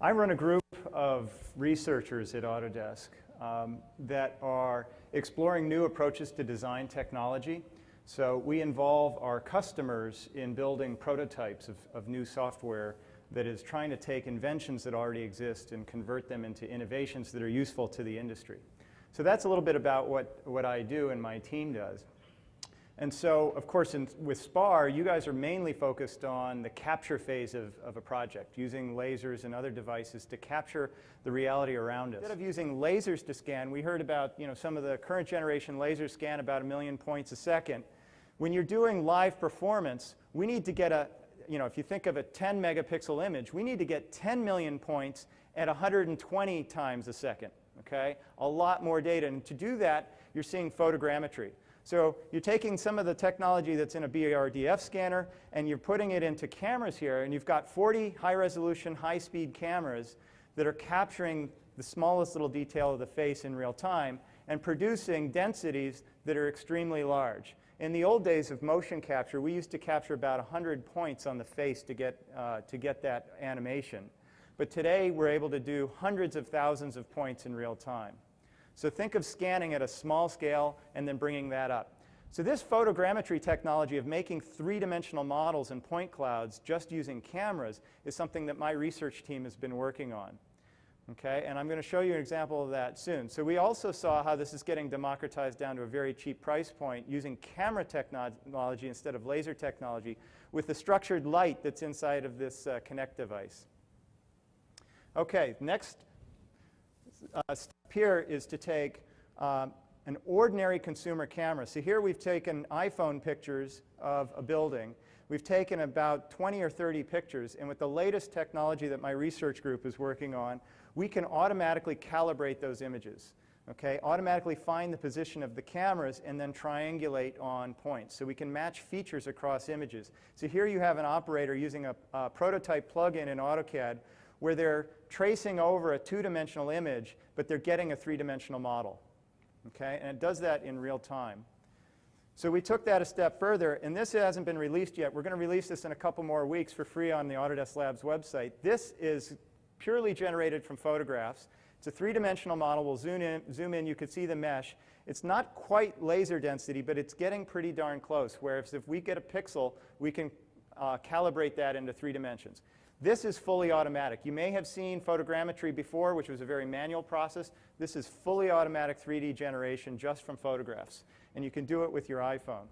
I run a group of researchers at Autodesk that are exploring new approaches to design technology. So we involve our customers in building prototypes of new software that is trying to take inventions that already exist and convert them into innovations that are useful to the industry. So that's a little bit about what I do and my team does. And so, of course, with SPAR, you guys are mainly focused on the capture phase of a project, using lasers and other devices to capture the reality around us. Instead of using lasers to scan, we heard about some of the current generation lasers scan about 1 million points a second. When you're doing live performance, we need to get if you think of a 10 megapixel image, we need to get 10 million points at 120 times a second, okay? A lot more data. And to do that, you're seeing photogrammetry. So you're taking some of the technology that's in a BRDF scanner and you're putting it into cameras here, and you've got 40 high-resolution, high-speed cameras that are capturing the smallest little detail of the face in real time and producing densities that are extremely large. In the old days of motion capture, we used to capture about 100 points on the face to get that animation. But today, we're able to do hundreds of thousands of points in real time. So think of scanning at a small scale and then bringing that up. So this photogrammetry technology of making three-dimensional models and point clouds just using cameras is something that my research team has been working on. Okay? And I'm going to show you an example of that soon. So we also saw how this is getting democratized down to a very cheap price point using camera technology instead of laser technology with the structured light that's inside of this Connect device. Okay, next step here is to take an ordinary consumer camera. So here we've taken iPhone pictures of a building. We've taken about 20 or 30 pictures, and with the latest technology that my research group is working on, we can automatically calibrate those images. Okay? Automatically find the position of the cameras and then triangulate on points. So we can match features across images. So here you have an operator using a prototype plugin in AutoCAD where they're tracing over a two-dimensional image, but they're getting a three-dimensional model. Okay? And it does that in real time. So we took that a step further, and this hasn't been released yet. We're going to release this in a couple more weeks for free on the Autodesk Labs website. This is purely generated from photographs. It's a three-dimensional model. We'll zoom in. You can see the mesh. It's not quite laser density, but it's getting pretty darn close, whereas if we get a pixel, we can calibrate that into 3 dimensions. This is fully automatic. You may have seen photogrammetry before, which was a very manual process. This is fully automatic 3D generation just from photographs. And you can do it with your iPhone.